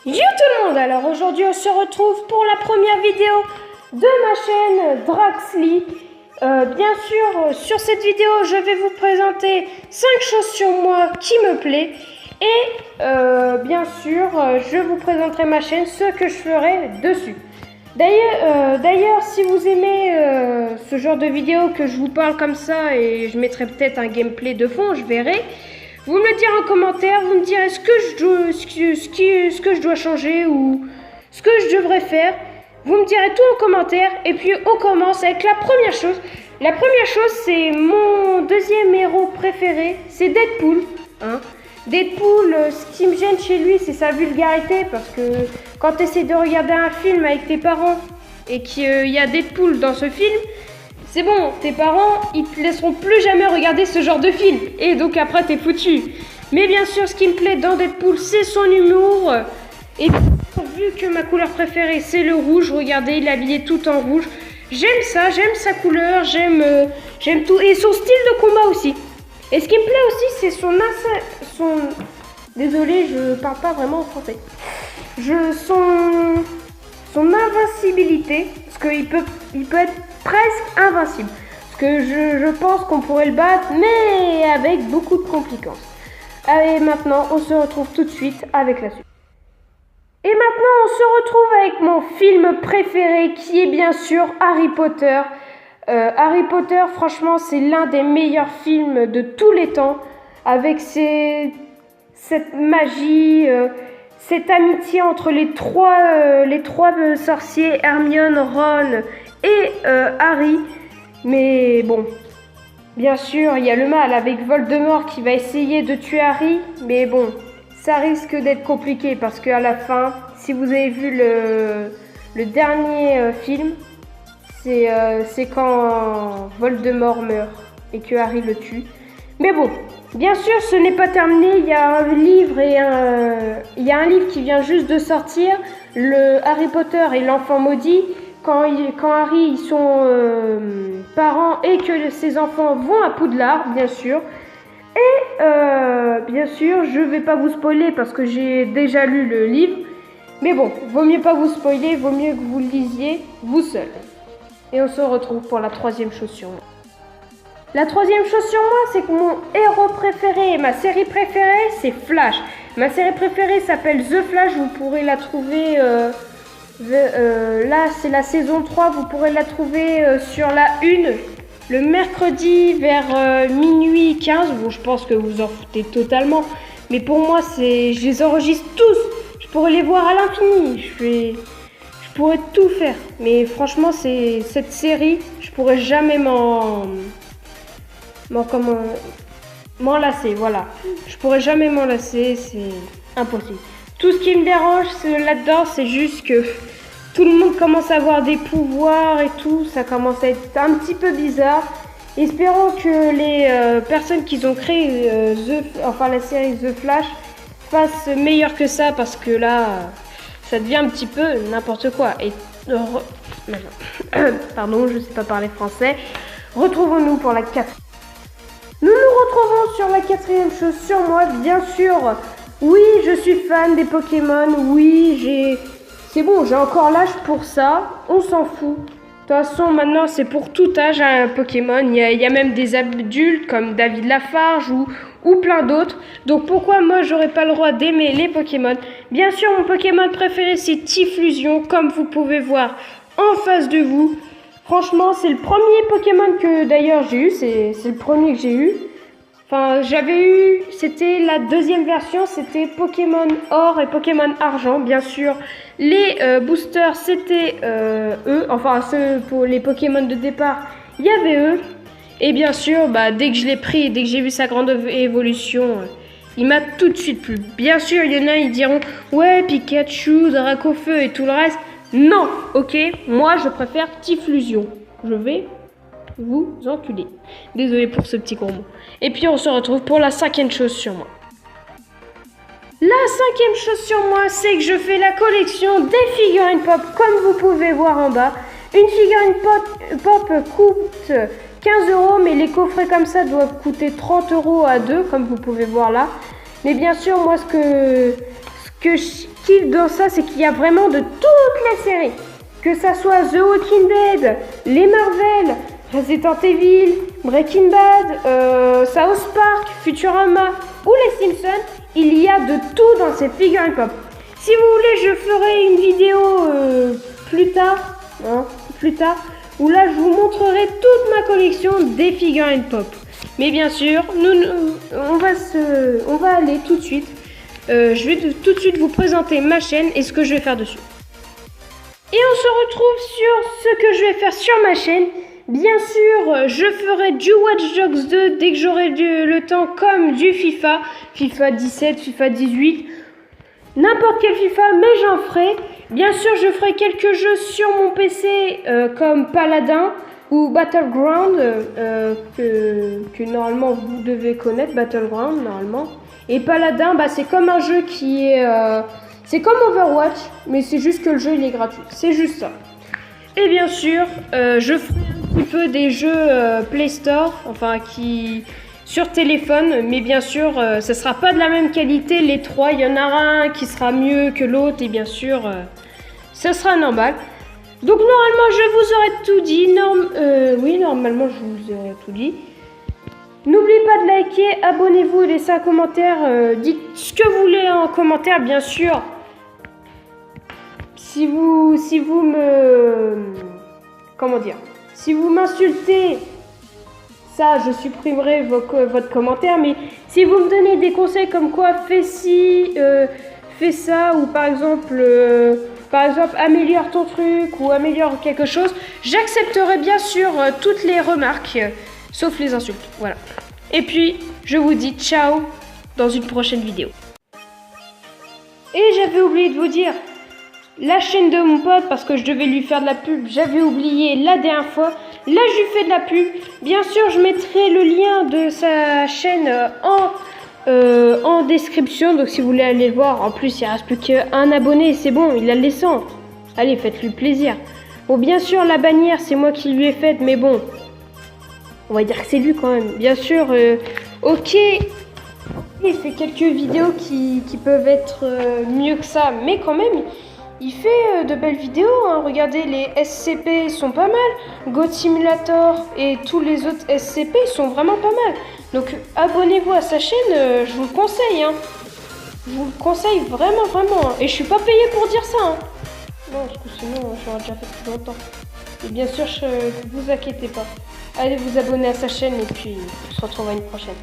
Yo tout le monde, alors aujourd'hui on se retrouve pour la première vidéo de ma chaîne Draxly. Bien sûr, sur cette vidéo je vais vous présenter 5 choses sur moi qui me plaît. Et bien sûr, je vous présenterai ma chaîne, ce que je ferai dessus. D'ailleurs, si vous aimez ce genre de vidéo que je vous parle comme ça, et je mettrai peut-être un gameplay de fond, je verrai. Vous me le direz en commentaire, vous me direz ce que je dois changer ou ce que je devrais faire. Vous me direz tout en commentaire et puis on commence avec la première chose. La première chose, c'est mon deuxième héros préféré, c'est Deadpool. Deadpool, ce qui me gêne chez lui, c'est sa vulgarité, parce que quand tu essaies de regarder un film avec tes parents et qu'il y a Deadpool dans ce film, c'est bon, tes parents, ils te laisseront plus jamais regarder ce genre de film. Et donc après, t'es foutu. Mais bien sûr, ce qui me plaît dans Deadpool, c'est son humour. Et vu que ma couleur préférée, c'est le rouge, regardez, il est habillé tout en rouge. J'aime ça, j'aime sa couleur, j'aime tout. Et son style de combat aussi. Et ce qui me plaît aussi, c'est son... Désolée, je parle pas vraiment en français. Son invincibilité, parce qu'il peut être presque invincible. Parce que je pense qu'on pourrait le battre, mais avec beaucoup de complications. Allez, maintenant, on se retrouve tout de suite avec la suite. Et maintenant, on se retrouve avec mon film préféré, qui est bien sûr Harry Potter. Harry Potter, franchement, c'est l'un des meilleurs films de tous les temps. Avec cette magie, cette amitié entre les trois sorciers, Hermione, Ron et Harry. Mais bon, bien sûr, il y a le mal avec Voldemort qui va essayer de tuer Harry. Mais bon, ça risque d'être compliqué parce qu'à la fin, si vous avez vu le dernier film, c'est quand Voldemort meurt et que Harry le tue. Mais bon, bien sûr, ce n'est pas terminé. Il y a un livre il y a un livre qui vient juste de sortir, le Harry Potter et l'enfant maudit. Quand Harry, son parents et que ses enfants vont à Poudlard, bien sûr. Et bien sûr, je vais pas vous spoiler parce que j'ai déjà lu le livre. Mais bon, vaut mieux pas vous spoiler, vaut mieux que vous le lisiez vous seul. Et on se retrouve pour la troisième chose sur moi. La troisième chose sur moi, c'est que mon héros préféré et ma série préférée, c'est Flash. Ma série préférée s'appelle The Flash, vous pourrez la trouver... là, c'est la saison 3, vous pourrez la trouver sur la 1, le mercredi vers minuit 15. Bon, je pense que vous en foutez totalement. Mais pour moi, je les enregistre tous. Je pourrais les voir à l'infini. Je pourrais tout faire. Mais franchement, cette série, je pourrais jamais m'en lasser, voilà. Je pourrais jamais m'en lasser, c'est impossible. Tout ce qui me dérange là-dedans, c'est juste que tout le monde commence à avoir des pouvoirs et tout. Ça commence à être un petit peu bizarre. Espérons que les personnes qui ont créé la série The Flash fassent meilleur que ça, parce que là, ça devient un petit peu n'importe quoi. Et pardon, je sais pas parler français. Retrouvons-nous pour la quatrième. Nous nous retrouvons sur la quatrième chose sur moi, bien sûr. Oui, je suis fan des Pokémon. Oui, c'est bon, j'ai encore l'âge pour ça. On s'en fout. De toute façon, maintenant, c'est pour tout âge un Pokémon. Il y a même des adultes comme David Lafarge ou plein d'autres. Donc pourquoi moi, j'aurais pas le droit d'aimer les Pokémon? Bien sûr, mon Pokémon préféré, c'est Typhlosion, comme vous pouvez voir en face de vous. Franchement, c'est le premier Pokémon que d'ailleurs j'ai eu. C'est le premier que j'ai eu. Enfin, c'était la deuxième version, c'était Pokémon Or et Pokémon Argent, bien sûr. Les boosters, c'était eux, enfin ceux pour les Pokémon de départ, il y avait eux. Et bien sûr, dès que je l'ai pris, dès que j'ai vu sa grande évolution, il m'a tout de suite plu. Bien sûr, il y en a, ils diront, ouais, Pikachu, Dracofeu et tout le reste. Non, ok, moi je préfère Typhlosion. Je vais vous enculer. Désolé pour ce petit gros mot. Et puis on se retrouve pour la cinquième chose sur moi. La cinquième chose sur moi, c'est que je fais la collection des figurines pop, comme vous pouvez voir en bas. Une figurine pop coûte 15 €, mais les coffrets comme ça doivent coûter 30 € à deux, comme vous pouvez voir là. Mais bien sûr, moi, ce que je kiffe dans ça, c'est qu'il y a vraiment de toutes les séries. Que ça soit The Walking Dead, les Marvel, Resident Evil, Breaking Bad, South Park, Futurama ou les Simpsons, il y a de tout dans ces figurines pop. Si vous voulez, je ferai une vidéo plus tard, où là je vous montrerai toute ma collection des figurines pop. Mais bien sûr, on va aller tout de suite. Je vais tout de suite vous présenter ma chaîne et ce que je vais faire dessus. Et on se retrouve sur ce que je vais faire sur ma chaîne. Bien sûr, je ferai du Watch Dogs 2 dès que j'aurai le temps, comme du FIFA 17, FIFA 18, n'importe quel FIFA, mais j'en ferai. Bien sûr, je ferai quelques jeux sur mon PC comme Paladin ou Battleground, que normalement vous devez connaître, Battleground normalement. Et Paladin, c'est comme un jeu qui est... c'est comme Overwatch, mais c'est juste que le jeu il est gratuit. C'est juste ça. Et bien sûr, je ferai un petit peu des jeux Play Store, enfin qui sur téléphone, mais bien sûr, ça sera pas de la même qualité. Les trois, il y en aura un qui sera mieux que l'autre, et bien sûr, ça sera normal. Donc normalement, je vous aurais tout dit. Oui, normalement, je vous aurais tout dit. N'oubliez pas de liker, abonnez-vous et laissez un commentaire. Dites ce que vous voulez en commentaire, bien sûr. Si vous me... Comment dire? Si vous m'insultez, ça, je supprimerai votre commentaire. Mais si vous me donnez des conseils comme quoi, fais ci, fais ça, ou par exemple, améliore ton truc, ou améliore quelque chose, j'accepterai bien sûr toutes les remarques, sauf les insultes. Voilà. Et puis, je vous dis ciao dans une prochaine vidéo. Et j'avais oublié de vous dire... La chaîne de mon pote, parce que je devais lui faire de la pub, j'avais oublié la dernière fois. Là, je lui fais de la pub. Bien sûr, je mettrai le lien de sa chaîne en description. Donc, si vous voulez aller le voir, en plus, il ne reste plus qu'un abonné. C'est bon, il a les 100. Allez, faites-lui plaisir. Bon, bien sûr, la bannière, c'est moi qui lui ai faite, mais bon, on va dire que c'est lui quand même. Bien sûr, ok. Il fait quelques vidéos qui peuvent être mieux que ça, mais quand même... Il fait de belles vidéos, hein. Regardez, les SCP sont pas mal. Goat Simulator et tous les autres SCP sont vraiment pas mal. Donc abonnez-vous à sa chaîne, je vous le conseille. Hein. Je vous le conseille vraiment, vraiment. Hein. Et je suis pas payé pour dire ça. Hein. Non, parce que sinon j'aurais déjà fait plus longtemps. Et bien sûr, vous inquiétez pas. Allez vous abonner à sa chaîne et puis on se retrouve à une prochaine.